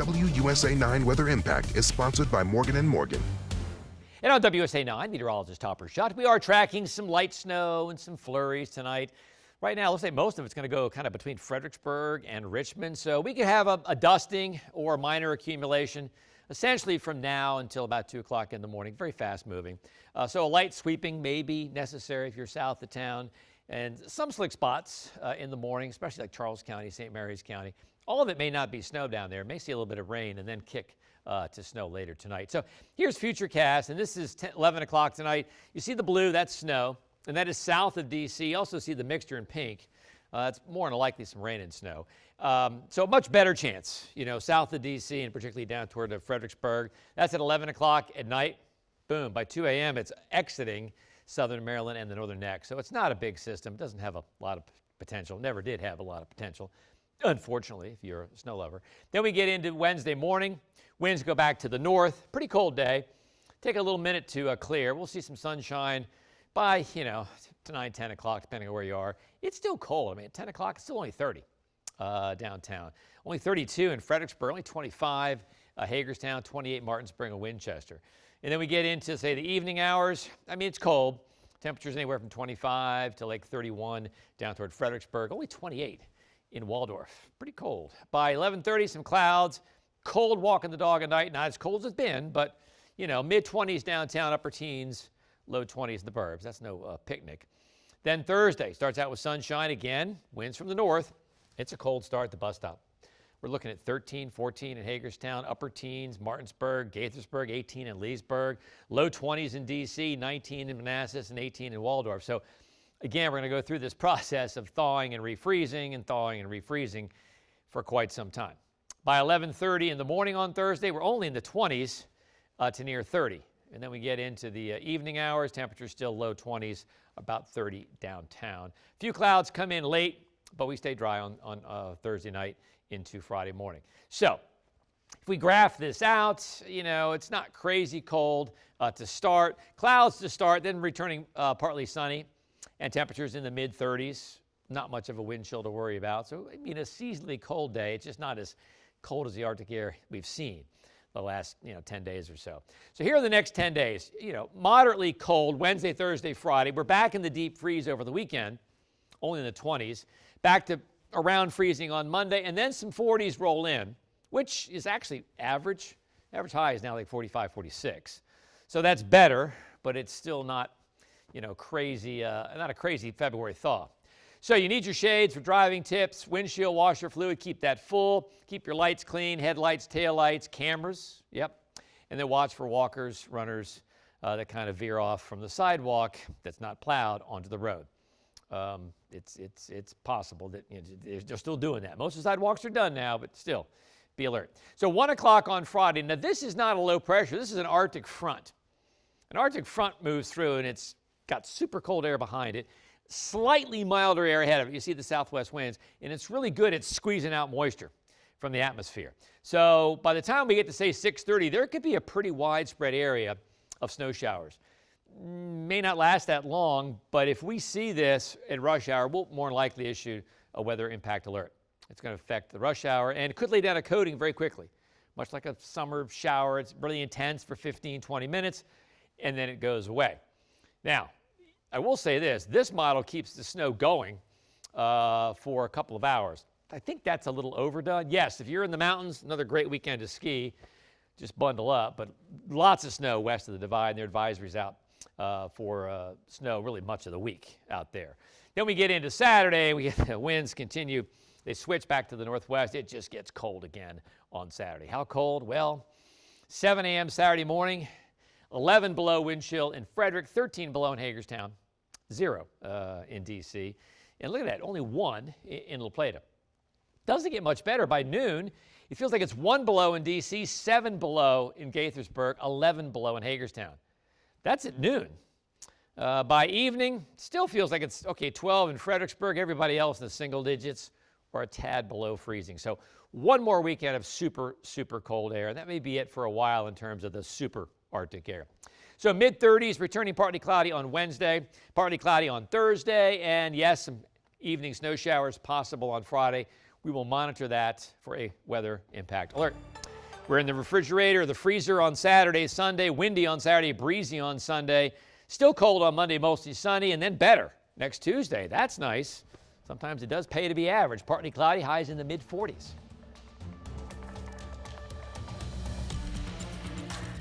WUSA 9 Weather Impact is sponsored by Morgan & Morgan. And on WUSA 9, meteorologist Topper Schott, we are tracking some light snow and some flurries tonight. Right now, let's say most of it's going to go kind of between Fredericksburg and Richmond. So we could have a dusting or a minor accumulation essentially from now until about 2 o'clock in the morning. Very fast moving. So a light sweeping may be necessary if you're south of town. And some slick spots in the morning, especially like Charles County, St. Mary's County. All of it may not be snow down there. May see a little bit of rain and then kick to snow later tonight. So here's Futurecast, and this is 11 o'clock tonight. You see the blue, that's snow, and that is south of D.C. You also see the mixture in pink. It's more than likely some rain and snow. So a much better chance, south of D.C. and particularly down toward Fredericksburg. That's at 11 o'clock at night. Boom, by 2 a.m. it's exiting southern Maryland and the northern neck. So it's not a big system. It doesn't have a lot of potential. Never did have a lot of potential, unfortunately, if you're a snow lover. Then we get into Wednesday morning. Winds go back to the north. Pretty cold day. Take a little minute to clear. We'll see some sunshine by, to 9, 10 o'clock, depending on where you are. It's still cold. I mean, at 10 o'clock, it's still only 30 downtown. Only 32 in Fredericksburg, only 25 Hagerstown, 28 Martinsburg and Winchester. And then we get into, say, the evening hours. I mean, it's cold. Temperatures anywhere from 25 to like 31 down toward Fredericksburg. Only 28 in Waldorf. Pretty cold. By 11:30, some clouds. Cold walking the dog at night. Not as cold as it's been, but, mid-20s downtown, upper teens, low 20s in the burbs. That's no picnic. Then Thursday starts out with sunshine again. Winds from the north. It's a cold start at the bus stop. We're looking at 13, 14 in Hagerstown, upper teens, Martinsburg, Gaithersburg, 18 in Leesburg, low 20s in D.C., 19 in Manassas, and 18 in Waldorf. So, again, we're going to go through this process of thawing and refreezing for quite some time. By 11:30 in the morning on Thursday, we're only in the 20s to near 30. And then we get into the evening hours. Temperatures still low 20s, about 30 downtown. A few clouds come in late, but we stay dry on Thursday night into Friday morning. So if we graph this out, it's not crazy cold to start. Clouds to start, then returning partly sunny, and temperatures in the mid-30s. Not much of a wind chill to worry about. So, a seasonally cold day. It's just not as cold as the Arctic air we've seen the last 10 days or so. So here are the next 10 days. Moderately cold Wednesday, Thursday, Friday. We're back in the deep freeze over the weekend, only in the 20s. Back to around freezing on Monday, and then some 40s roll in, which is actually average. Average high is now like 45, 46. So that's better, but it's still not, crazy, not a crazy February thaw. So you need your shades for driving tips, windshield washer fluid, keep that full, keep your lights clean, headlights, taillights, cameras, yep. And then watch for walkers, runners that kind of veer off from the sidewalk that's not plowed onto the road. It's possible that they're still doing that. Most of the sidewalks are done now, but still, be alert. So 1 o'clock on Friday. Now, this is not a low pressure. This is an Arctic front. An Arctic front moves through, and it's got super cold air behind it. Slightly milder air ahead of it. You see the southwest winds, and it's really good at squeezing out moisture from the atmosphere. So by the time we get to, say, 6:30, there could be a pretty widespread area of snow showers. May not last that long, but if we see this at rush hour, we'll more likely issue a weather impact alert. It's going to affect the rush hour and could lay down a coating very quickly. Much like a summer shower, it's really intense for 15, 20 minutes, and then it goes away. Now, I will say this model keeps the snow going for a couple of hours. I think that's a little overdone. Yes, if you're in the mountains, another great weekend to ski, just bundle up, but lots of snow west of the divide, and there are advisories out for snow really much of the week out there. Then we get into Saturday, we get the winds continue. They switch back to the northwest. It just gets cold again on Saturday. How cold? Well, 7 a.m. Saturday morning, 11 below wind chill in Frederick, 13 below in Hagerstown, 0 in D.C. And look at that, only 1 in La Plata. Doesn't get much better. By noon, it feels like it's 1 below in D.C., 7 below in Gaithersburg, 11 below in Hagerstown. That's at noon. By evening, still feels like it's, 12 in Fredericksburg, everybody else in the single digits or a tad below freezing. So one more weekend of super, super cold air. And that may be it for a while in terms of the super Arctic air. So mid-30s, returning partly cloudy on Wednesday, partly cloudy on Thursday, and yes, some evening snow showers possible on Friday. We will monitor that for a weather impact alert. We're in the refrigerator, the freezer on Saturday, Sunday, windy on Saturday, breezy on Sunday. Still cold on Monday, mostly sunny, and then better next Tuesday. That's nice. Sometimes it does pay to be average. Partly cloudy, highs in the mid-40s.